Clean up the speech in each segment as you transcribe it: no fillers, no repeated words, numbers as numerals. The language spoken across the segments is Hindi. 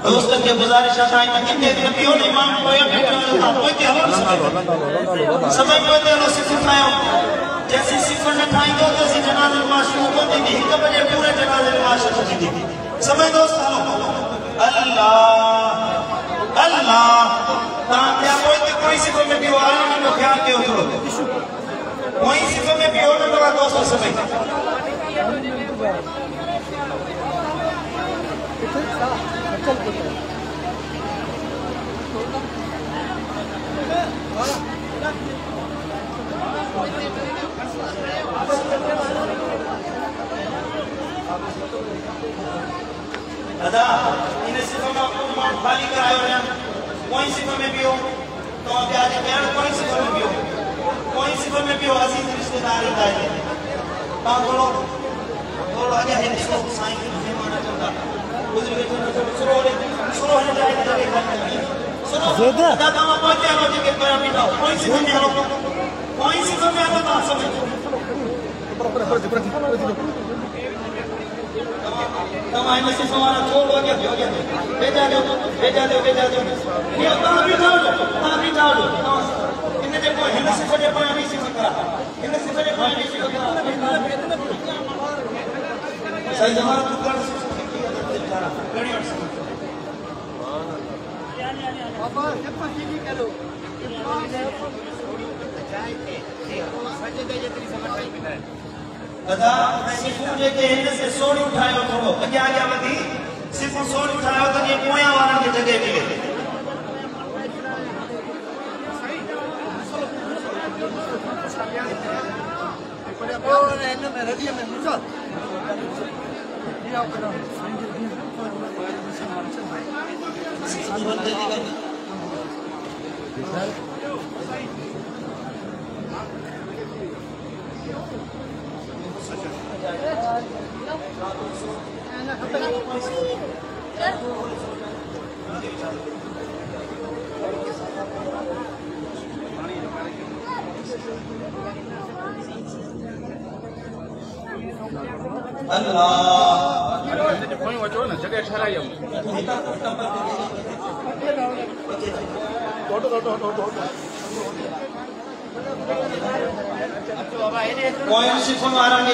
दोस्तन के गुजारिश आहे त किथे पियो ने मां कोई समय कोई लो सिखायो जैसे सिखण खाई तो जैसे जनाजे में शुरू को दी 1 बजे पूरे जनाजे में शुरू थी समय दोस्त अल्लाह अल्लाह ता क्या कोई सिखो में पियो आने में ख्याल के उतरो कोई सिखो में पियो न तो दोस्त समय दादा इन सिफा में खाली करायो ना कोई सिफा में भी हो तो अभी आज प्यार कोई सिफा में भी हो कोई सिफा में भी हो अजीज रिश्तेदार है ता थोड़ा आगे है इसको साईं की मेहमान चलता गुजर के शुरू होने जाए सुनो दादा हम पहुंचे हो के पर मिटा कोई सिफा में हो कोई सिफा में हो तो समझ तमाम इन सिफा वाला छोड़ हो गया भेजा दो ये तां भी जाओ इन जे को हिन सिफा जे पाया नहीं सिफा करा इन सिफा जे पाया नहीं सिफा करा सही जमात कर घणी बाबा सिफा की करो दादा सिफू जेके हिन से सोनी उठायो थोड़ो अॻियां अॻियां वधी सिफू सोनी उठायो त जीअं पोयां वारनि खे जॻह मिले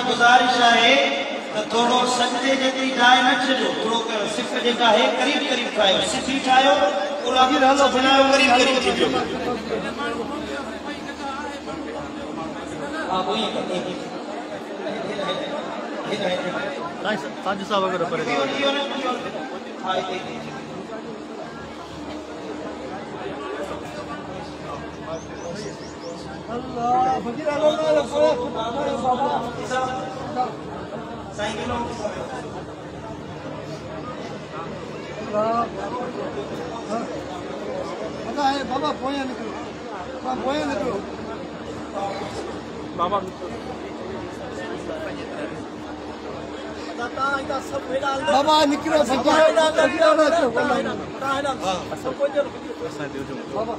गुजारिश है थोड़ो सजदे जेतरी जाए न छो थोड़ो सिफ जेका है करीब करीब ठायो सिफी ठायो पूरा बनायो करीब करीब थी पियो हां वही साजू साहब अगर पर हां अल्लाह फकीर अल्लाह बाबा साईं किलो पता है बाबा पोया निकलो बाबा बाबा निकलो बाबा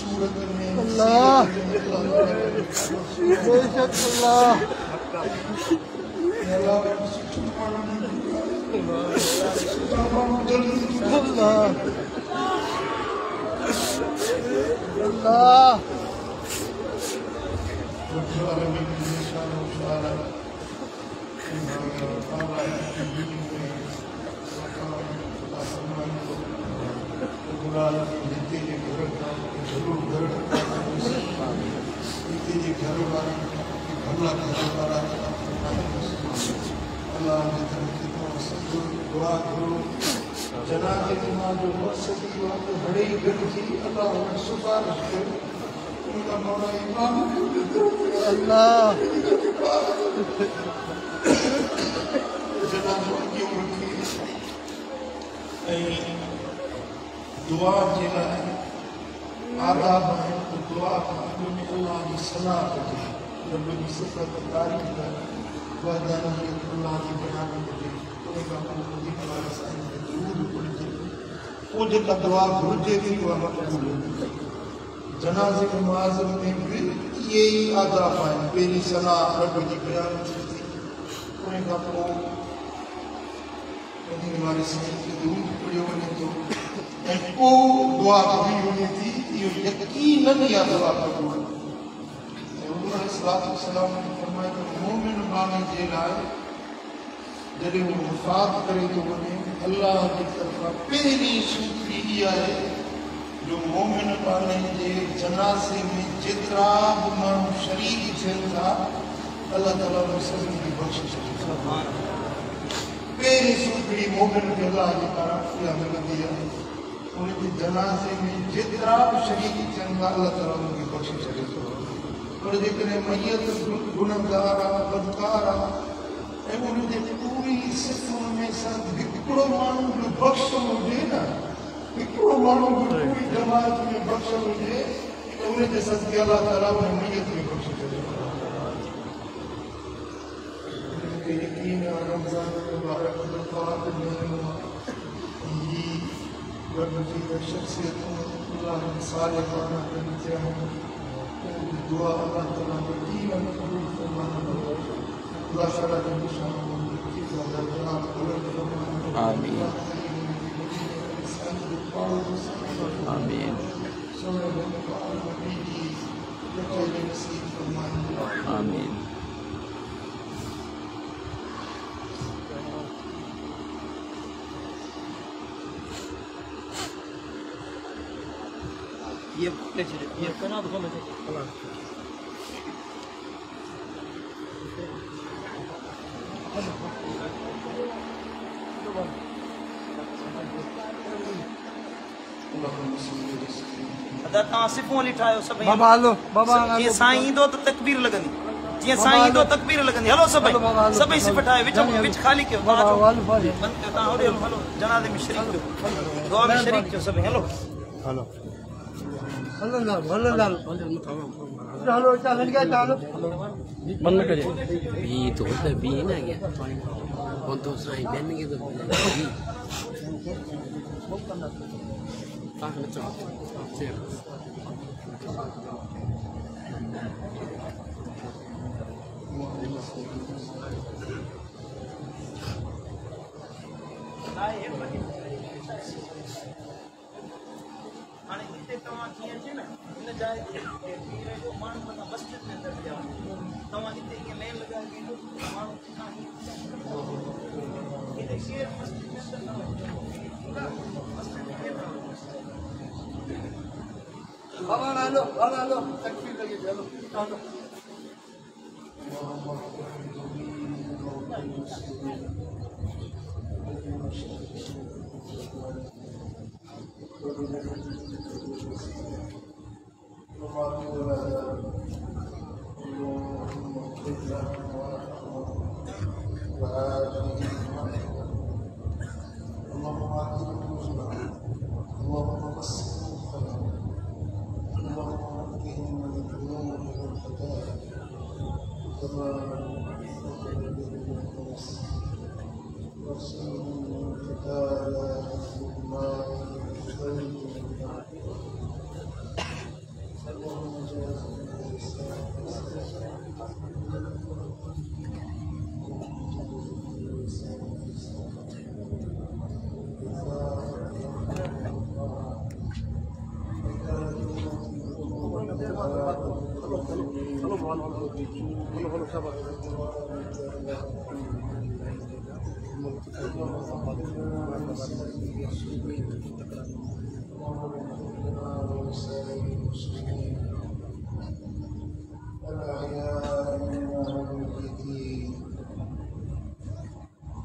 सूरत में अल्लाह बेशक अल्लाह अल्लाह अल्लाह जनाब जो मकसदी बड़े ही गढ़ थी अल्लाह सिफारिश कर उनका मौला इमाम अल्लाह जनाब की उम्र की दुआ के लाए आदाब है तो दुआ में अल्लाह की सलाह करते रब की सिफत तारीफ है वादाना ये अल्लाह की बनाने के उनका पूरी क्लास है जरूर पढ़ते वो जो दुआ भुर्जे थी वो मकबूल है जनाजे मुआज़म में भी यही आदाब है पहली सलाह रब की बयान थी उनका को हमारे संगीत के दूर पड़े होने तो को दुआ कभी होनी थी ये यकीनन या दुआ कबूल सलाम ने फरमाया कि मोमिन माने जे लाए जॾहिं वो वफ़ात करे तो वञे अल्लाह की तरफ़ पहली सूत्री इहा आहे जो मोमिन माने जे जनाज़े में जेतिरा बि माण्हू शरीक थियनि था अल्लाह ताला उन सभिनी खे बख़्शिश करे पहली सूत्री मोमिन खे अल्लाह जे पारां इहा मिलंदी आहे उनके जनाज़े में जेतिरा बि शरीक थियनि था अल्लाह ताला उनखे बख़्शिश करे थो पर जेकॾहिं मैयत गुनहगार आहे बदकार आहे ऐं उनजे पूरी सिफ़ुनि में सां हिकिड़ो माण्हू बि बख़्शल हुजे न हिकिड़ो माण्हू बि पूरी जमात में बख़्शल हुजे त उनजे सदके अल्लाह ताला उन मैयत खे बख़्शे छॾे उनखे यकीन आहे रमज़ान मुबारक मुबारक महीनो आहे रब जी शख़्सियतूं अल्लाह ने सारे माना कनि थिया आहिनि दुआ अल्लाह ताला यकीनन क़बूल फरमाईंदो अल्लाह ताला जो निशान आमीन आमीन आमीन ये करना तो बोलो सिफ़ूं लिठायो सभई बाबा हलो बाबा ये साईं ईंदो त तकबीर लगंदी जीअं साईं ईंदो तकबीर लगंदी हलो सभई सभई सिफ़ ठाहे विच ख़ाली कयो बाबा हलो बंदि कयो तव्हां होॾे हलो हलो जनाज़े में शरीक थियो दुआ में शरीक थियो सभई हलो हलो हलो चलो चलन गया चलो बंद करिए भी तो होता भी ना गया कौन तो साईं बहन के तो हाणे हिते तव्हां कीअं अचे न हिन जाइ ते जो माण्हू मथां मस्जिद में अंदरि विया तव्हां हिते ईअं लेन लॻाए वेंदो माण्हू किथां हिते शेर मस्जिद में अंदरि मस्जिद में केतिरा बाबा हलो तकबीर लगी चलो चलो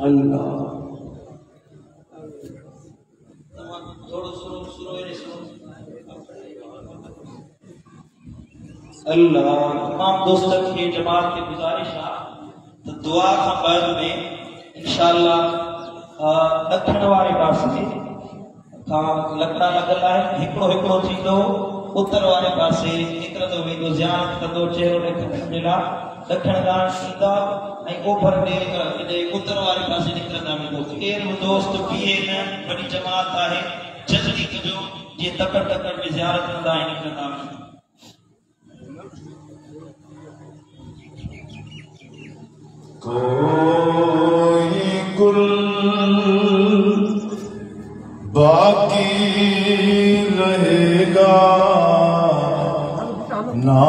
अल्लाह थोड़ा शुरू अल्लाह तमाम दोस्तों की जमात की गुजारिश है तो दुआ का बाद में इंशाअल्लाह दक्षिण वारे पासे का लकड़ा लगल है हिकड़ो हिकड़ो थींदो उत्तर वारे पासे निकरंदो वेंदो ज़ियारत कंदो चेहरो ॾेखारण जे लाइ दक्षिण ॾांहुं ईंदा ऐं ओभर ॾे उत्तर वारे पासे निकरंदा वेंदो केरु दोस्त बीहे न वॾी जमात आहे जल्दी कजो जीअं तकड़ तकड़ में ज़ियारत कंदा ऐं निकरंदा वेंदा कोई गुल बाकी रहेगा ना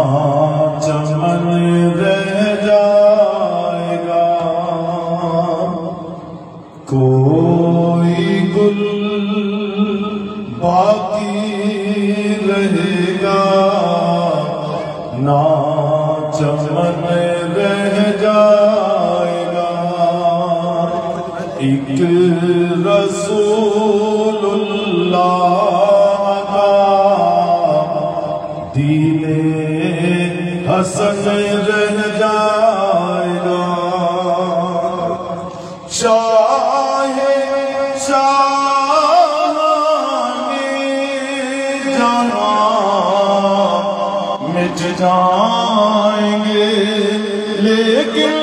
चमन रह जाएगा कोई गुल बाकी रहेगा ना चमन रह जाएगा एक रसूलुल्लाह का दीने हसन रह जाएगा चाहे चाहे जहां मिट जाएंगे लेकिन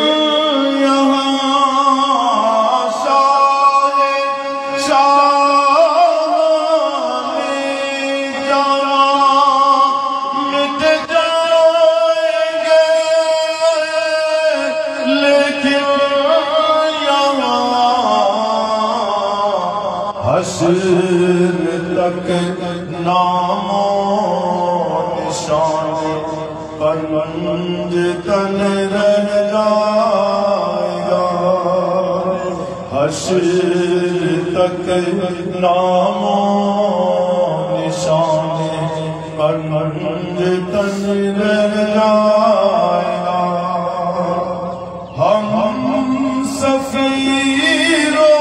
तक नामो निशान पर मंज तन रह जाएगा हश्र तक नामो निशान पर मंज तन रह जाएगा हम सफीरो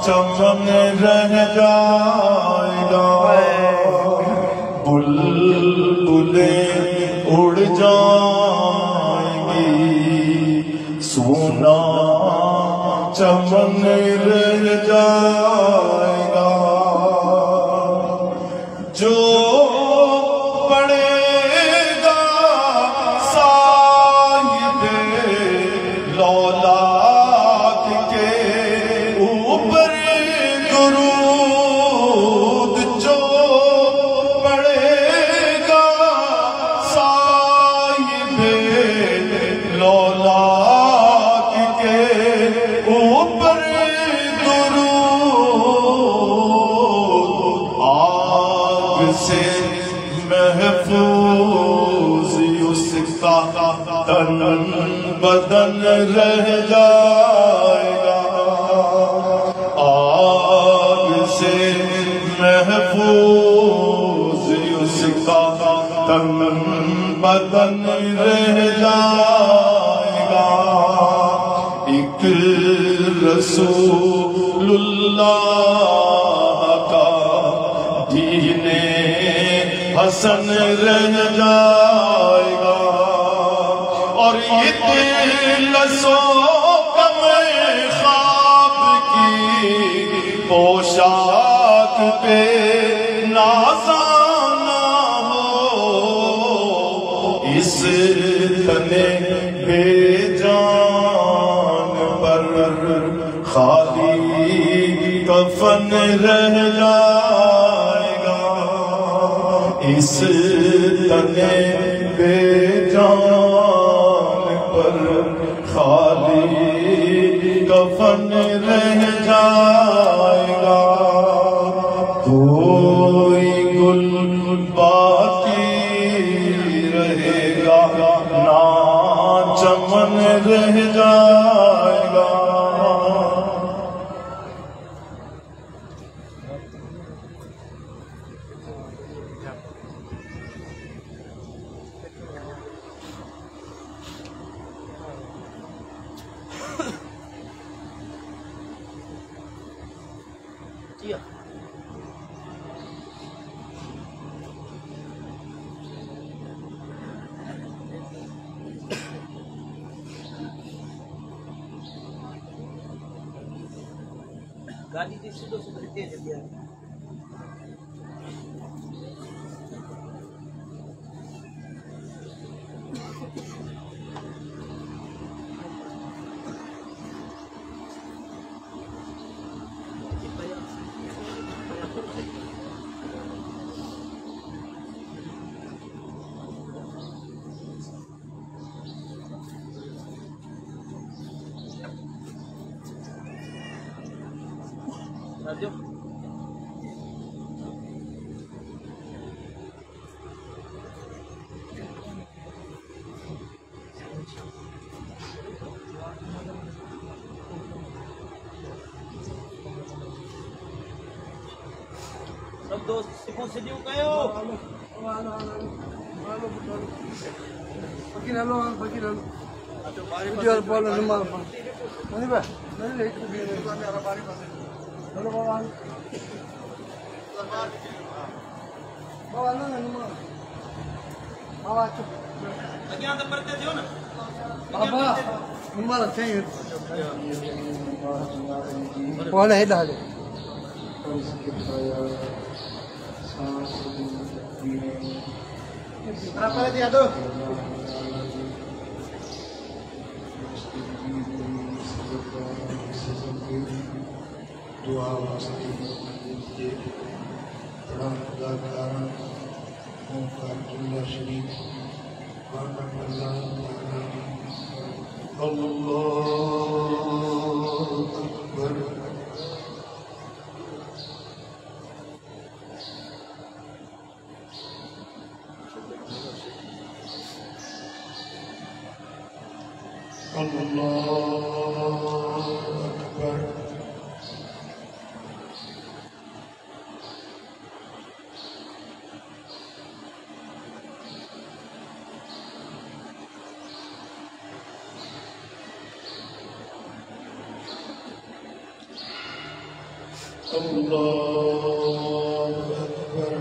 चमन रह जाएगा बुलबुलें उड़ जाएंगी सोना चमन रह जाएगा जो पड़ेगा साहिबे लौलाक के ऊपर दुरूद जो पड़ेगा साहिबे लौलाक के ऊपर दुरूद तन बदन रह जाएगा, आग से महफूज उसका तन बदन रह जाएगा। एक रसूलुल्लाह का दीने हसन रह जाएगा, और ये दिलसो कम ख्वाब की पोशाक पे नाज़ाना हो, इस तने बेजान पर खाली कफन रह जाएगा। इस तने बेजान पर खाली कफन रह जाएगा। कोई गुल बाकी रहेगा ना चमन रह जाएगा। गाड़ी जी सीधो सीधो तेज दिया। Radio. सब दोस्त सिपो से दियो कयो। Fakir halo. Video bola nama apa? Nanti bah, nanti itu video kami arah bari pasir. Halo bawa. Bawa nama. Bawa tu. lagi yang seperti itu na. Baba, number चाहिए. बोला है डाले. Apa lagi aduh? दुआ वास्ते शरीफ अल्लाह अकबर। अल्लाह अकबर। अल्लाह अकबर।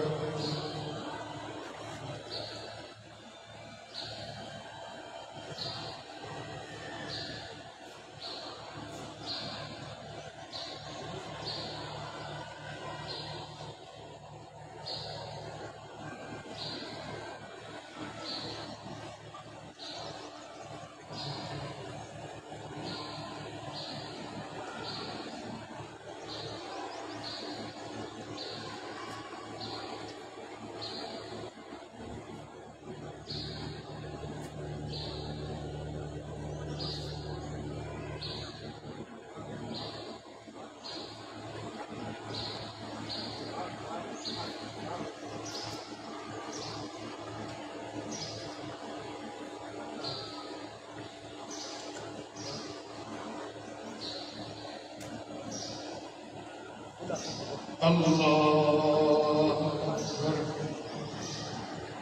अल्लाह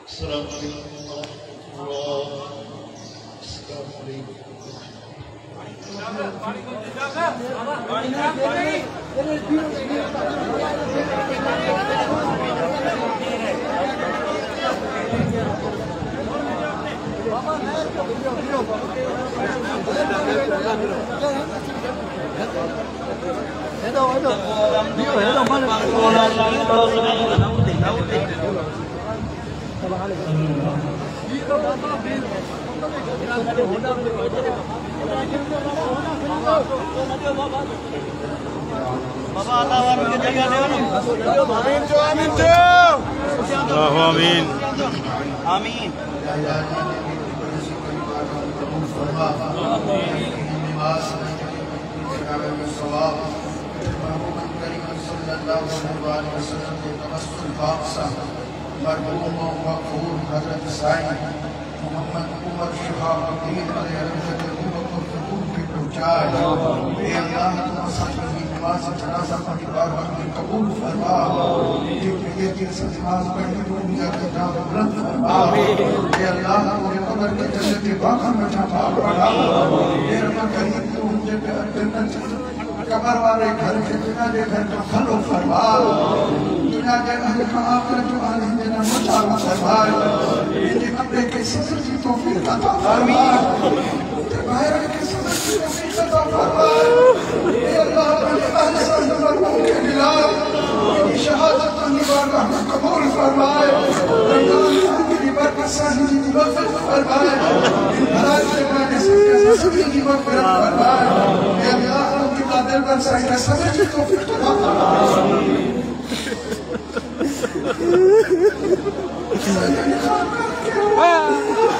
अस्सलाम आमीन आमीन मोहम्मद उमर शहाब दीन नमाज जनाजा की बारगाह में कबूल फरमा बुलंद फरमा अल्लाह मुझे कब्र के जन्नत के बाग़ में जगह बढ़ा रब करीम तू मुझे जन्नत कब्र वाले घर के दुनिया के घर का फलो फरमा दुनिया के अहल का आखिरत वाले देना मचा फरमा ये कब्र के सब्र की तौफीक अता फरमा बाहर के सब्र की तौफीक अता फरमा अल्लाह अहल सब्र के खिलाफ शहादत की बारगाह में कबूल फरमाए रमजान की बरकत से की मग़फ़िरत फरमाए हलाल से खाने से सभी की मग़फ़िरत फरमाए या अल्लाह उनकी दिल पर सही समझ की तौफीक अता फरमाए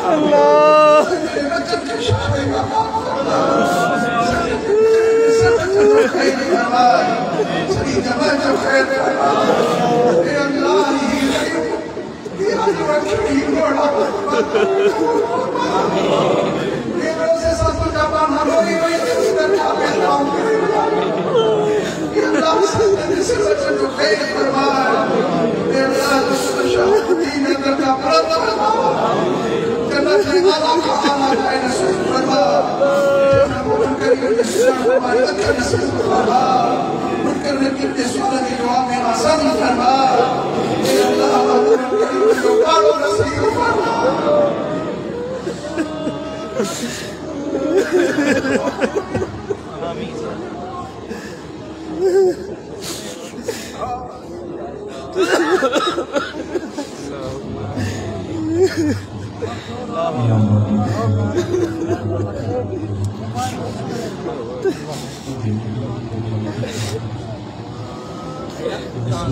अल्लाह बच्चों के शादी का सभी जमात जो खैर फरमाए अल्लाह ये रखी बड़ा ये रोज़े सब का बना होई वही इधर का काम ये अल्लाह से बच्चों जो खैर फरमाए अल्लाह शाहीन अंदर का बड़ा जन्नत में आला का आला है नसीब फरमा हमारे अंदर नसीब फरमा करने की सूरत की दुआ में आसानी फरमा अल्लाह जो कारो नसीब फरमा आमीन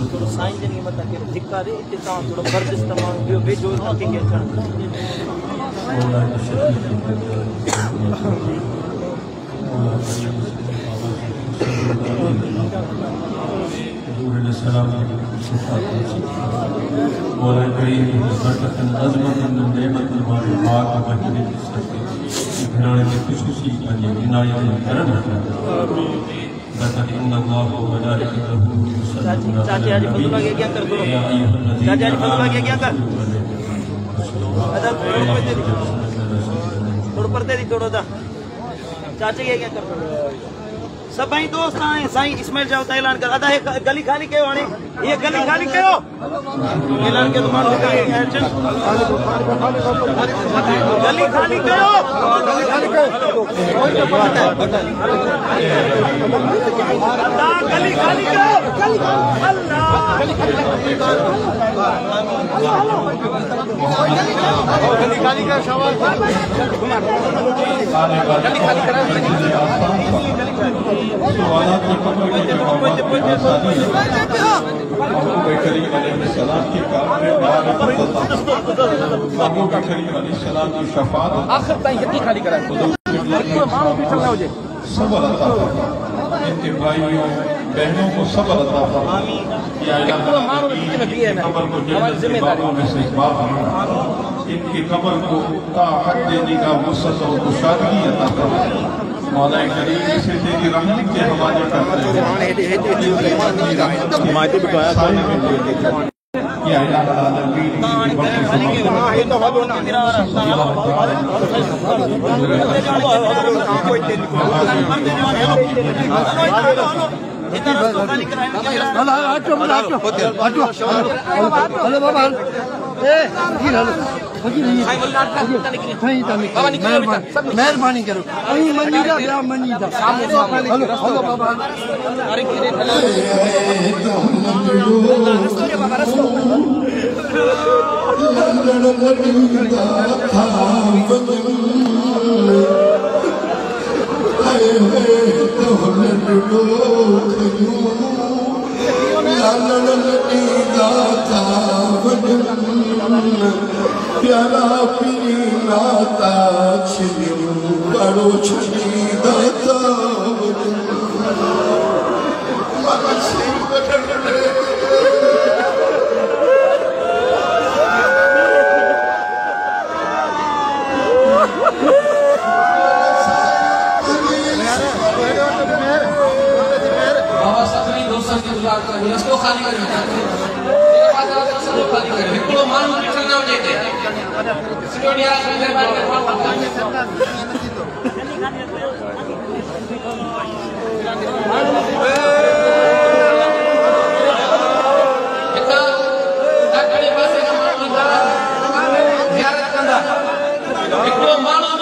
थोड़ा साइन जनी मत के धिक्का रे इतना थोड़ा वर्जिश तमाम जो बेजो तक के चढ़ सलाम मौला करीम की बरकत अज़मत नेमत वाले पाक महीने की सदके घराने में खुशखुशी वाली इनायत करम चाचा आज फतवा के क्या कर दो चाचा आज फतवा के क्या कर अदर थोड़ा पर्दे दी थोड़ा दा चाचा के क्या कर सब भाई दोस्त आए साईं इस्माइल जाओ ऐलान कर अदा है गली खाली कयो हाणे ये गली खाली कयो ऐलान के दुकान पे गली खाली कयो अदा गली खाली कयो अल्लाह गली खाली का सवाल गली खाली करा सवालात की कब्र के जवाब करीम अलैहिस्सलाम के काम में महबूब करीम अलैहिस्सलाम की शफाअत आखिर ताईं यकी खाली करा मानो भी चलना हो जाए सब्र अता फरमा इनके भाइयों बहनों को सब्र अता फरमा या कब्र को जिम्मेदारी में से बात इनकी कब्र को ता हद देने का वसअत और कुशादगी अता फरमा मौला करीम इसे तेरी रहमत के हवाले करते हैं या अल्लाह आलमीन मेहरबानी करो प्यारा पीरी लाता छिलियो बड़ो छली दाता बाबा सतरी दोस्तों की दुआ करें इसको खाली कर हिकिड़ो माण्हू ॾिठल न हुजे हिते सिक्योरिटी वारा महिरबानी हिकिड़ो माण्हू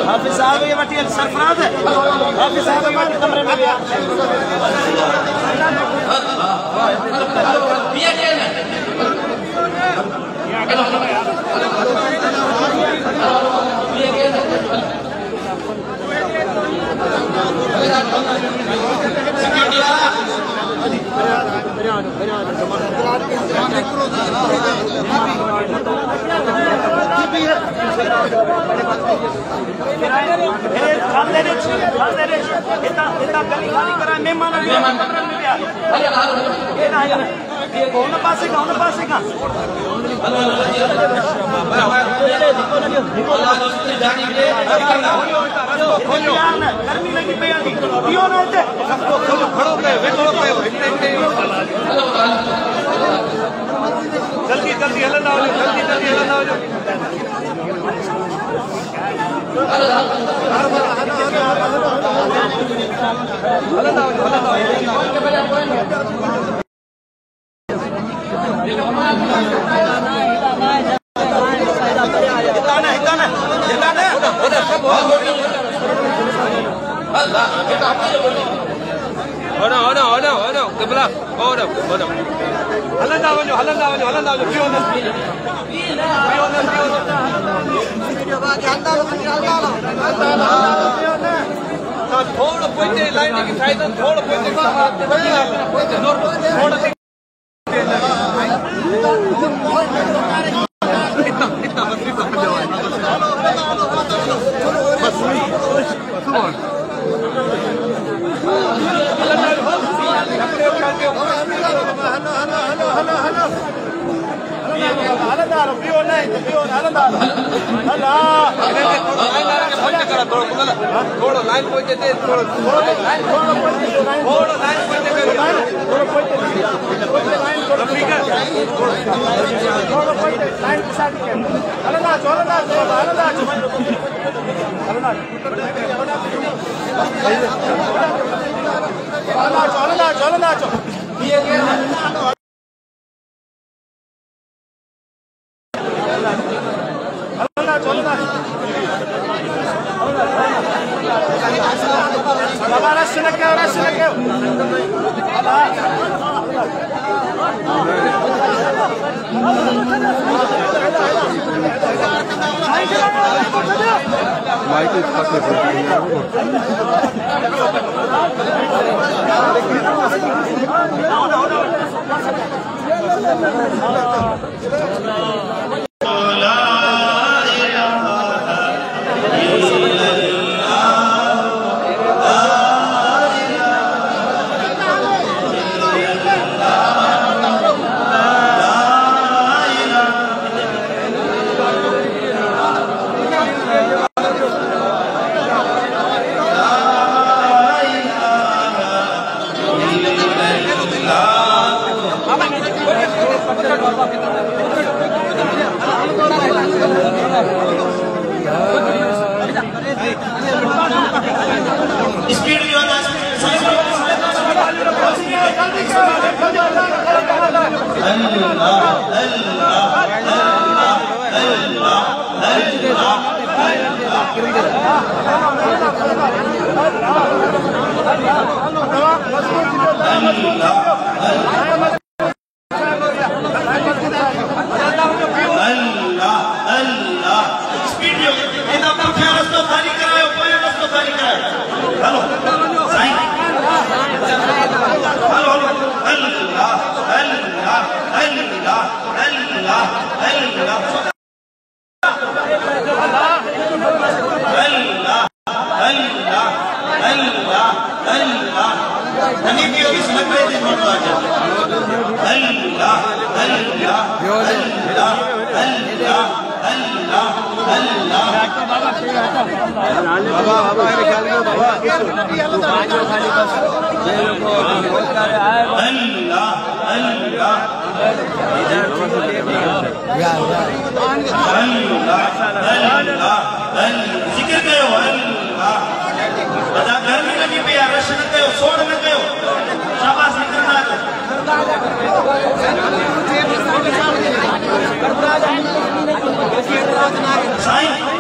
हाफिज साहब ये वटी सरफराज है हाफिज साहब हमारे कमरे में गया जल्दी जल्दी हलंदा हो जल्दी जल्दी हलंदा हो थोड़ा पोइते लाइन की साइड थोड़ा पोइते थोड़ा लाइन पहुंचे थे थोड़ा लाइन माइक इस पास स्पीड जो है जिक्र कयो अदा घर में लगी पे रश न कयो सोड़ न कयो शाबाश निकलना साईं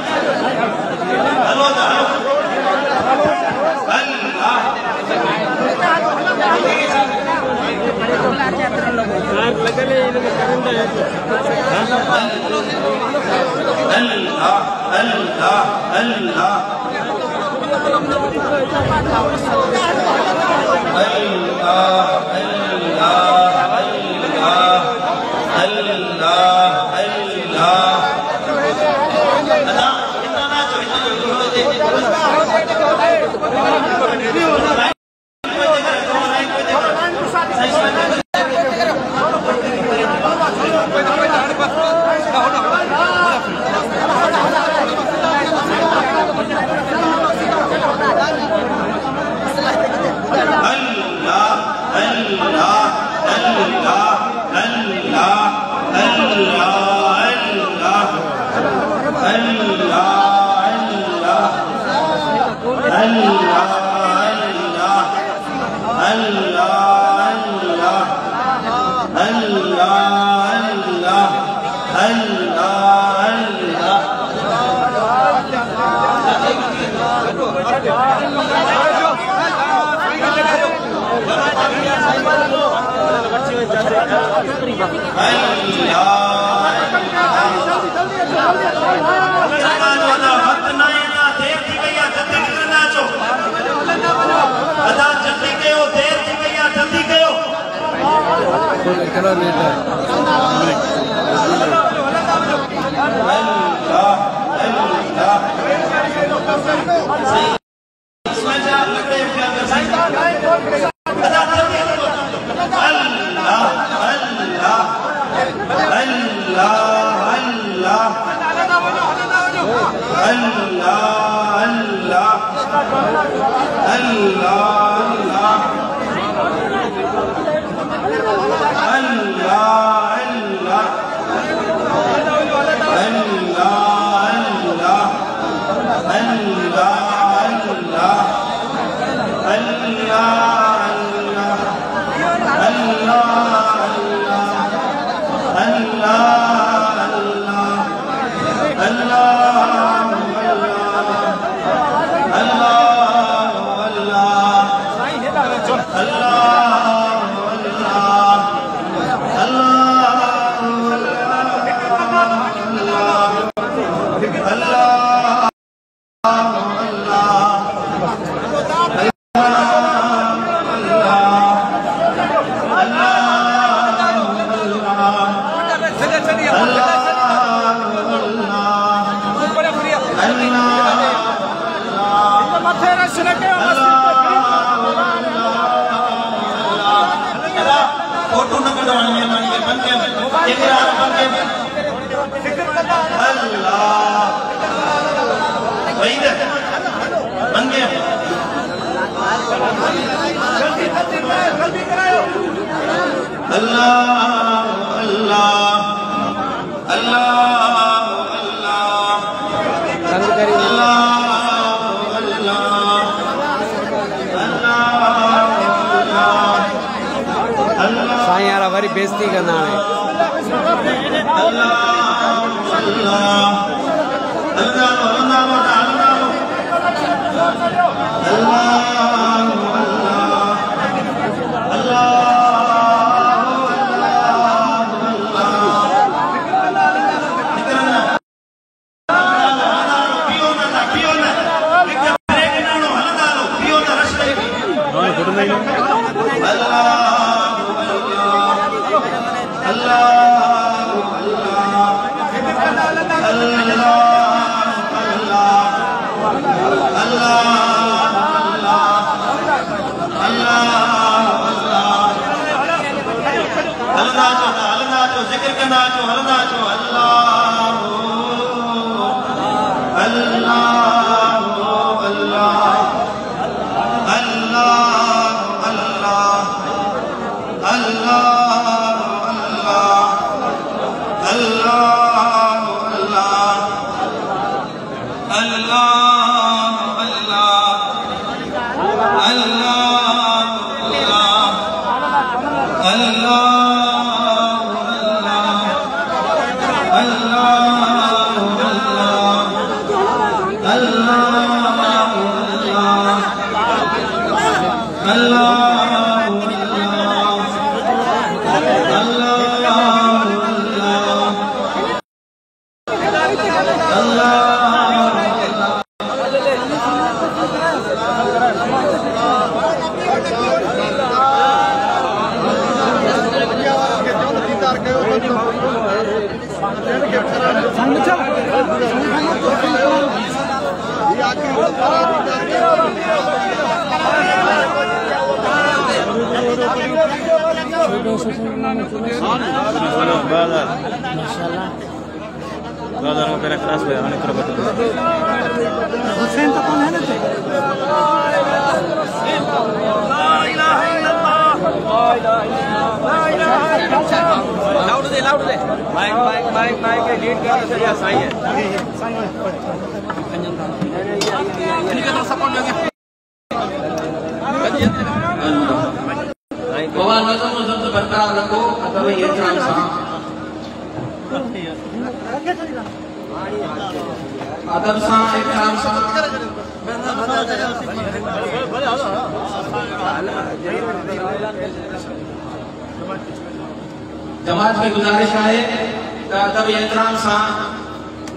हलो इमरान बन अल्लाह वहीद बन गया अल्लाह अल्लाह अल्लाह साईं यार हमारी बेइज्जती करना है जमात में गुजारिश है अदब एहतराम से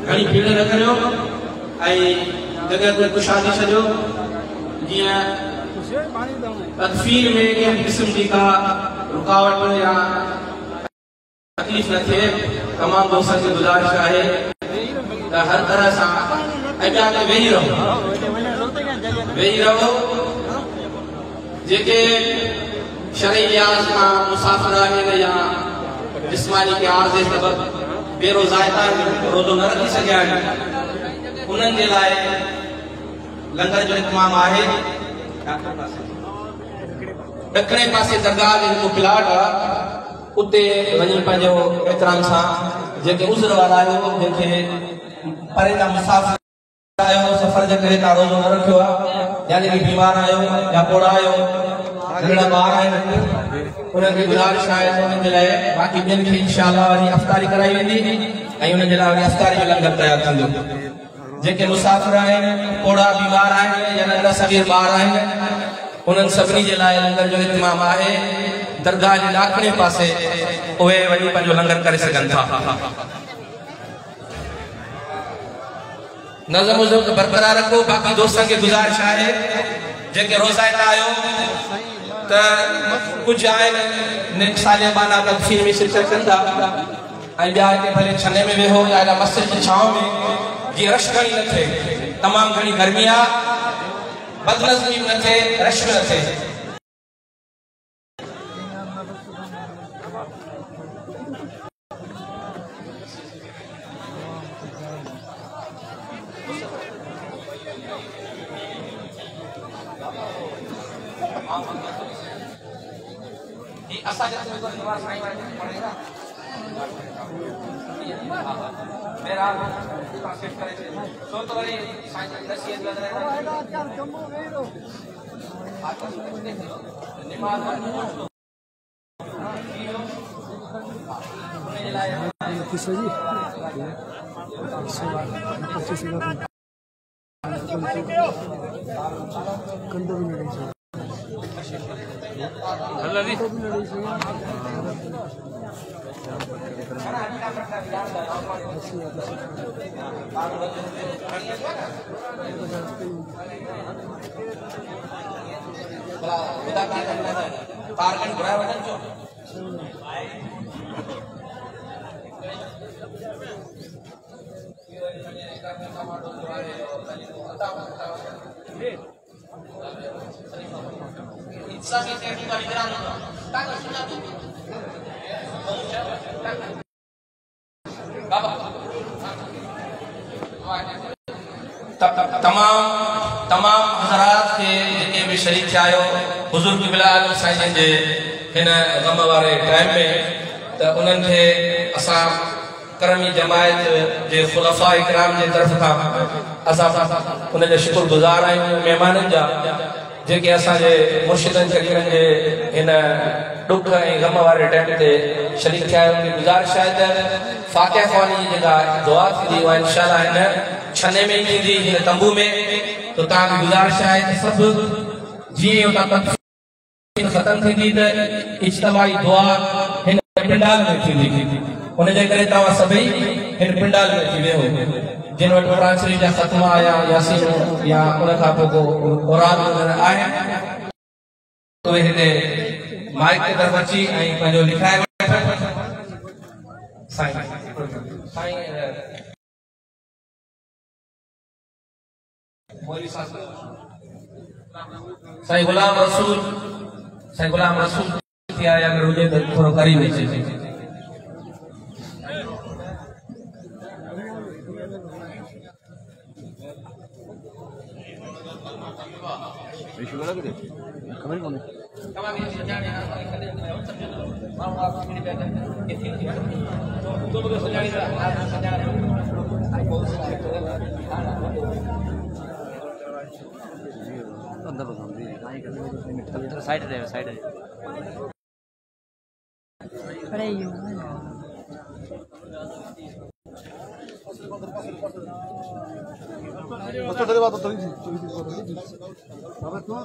घनी भीड़ न करो जगह को कुशादी छो जिया तदफीर में कंहिं किस्म की का रुकावट या तकलीफ न थे तमाम दोस्तों से गुजारिश है हर तरह से अॻियां में वेही रहो जेके शरई लिहाज का मुसाफिर आहिनि या जिस्मानी के आर्ज़े सबब बेरोज़ायता रोज़ो न रखी सघिया आहिनि उन्हनि जे लाइ लंगर जो इंतमाम आहे ॾखणे पासे दरगाह जो हिकु प्लाट आहे उते वञी पंहिंजो एहतराम सां जेके उज़र वारा आहियो जंहिंखे परे जा मुसाफ़िर आयो सफ़र जे करे तव्हां रोज़ो न रखियो आहे या जेके बीमार आहियो या पोड़ा आहियो नंढड़ा ॿार आहिनि उन्हनि खे गुज़ारिश आहे उन्हनि जे लाइ बाक़ी ॿियनि खे इंशाअल्लाह वरी अफ़्तारी कराई वेंदी ऐं उन्हनि जे लाइ वरी अफ़्तारी जो लंगर तयारु थींदो जेके मुसाफ़िर आहिनि पोड़ा बीमार आहिनि या नंढा सगीर ॿार आहिनि उन्हनि सभिनी जे लाइ लंगर जो इंतमाम आहे दरगाह जे ॾाखणे पासे उहे वञी पंहिंजो लंगर करे सघनि था नज़म बरक़रार रखो बाक़ी दोस्तों के गुजारिश है जेके रोज़ाइता आयो त कुछ आहिनि सालियाबाना तदफीर में शिरकत कंदा ऐं ॿिया हिते भले छने में वेहो या मस्जिद की छांव में जीअं रश घणी न थिए तमामु घणी गर्मी आहे बदनज़मी न थिए रश न थिए ये असा जब तो निवास नहीं पड़ेगा मेरा ट्रांसलेट करे तो वरी साइंस नसीहत लग रहा है यार जम्मू गई रो निमाज किसो जी 25 कंदो भी नहीं है अल्लाह दी भला खुदा का करना है पार कर बुरा वजन जो इच्छा की टेक्निक का निगरान ताकि सुना तू बाबा तमाम हजरात के जेके भी शरीक आयो हुजूर क़िबला आलम साईं जे हिन गम वारे टाइम में त उन्हनि खे असां करमी जमायत जे खुलफा इकराम जे तरफ खां असां उन जो शुक्रगुज़ार आहियूं महिमाननि जा जेके असांजे मुर्शिदनि करीमनि जे हिन ॾुख ऐं गम वारे टाइम ते शरीक थिया आहियूं गुज़ारिश आहे त फातिहा ख़वानी जी जेका दुआ थींदी उहा इंशाअल्लाह हिन छने में ई थींदी हिन तंबू में तो तव्हांखे गुज़ारिश आहे त सभु जीअं उतां ख़तमु थींदी त इज्तिमाई दुआ हिन पिंडाल में थींदी उन जे करे तव्हां सभई हिन पिंडाल में थी वियो जिन वटि क़ुरान शरीफ़ जा ख़त्मा या यासीन या उन खां पोइ को औराद वग़ैरह आहे उहे हिते माइक ते तरफ़ अची ऐं पंहिंजो लिखाए साईं साईं गुलाम रसूल थी आया अगर हुजे त थोरो करीब अचे खबर कौन अंदर साइड है अरे यो Esto te va a tocar. A ver, no.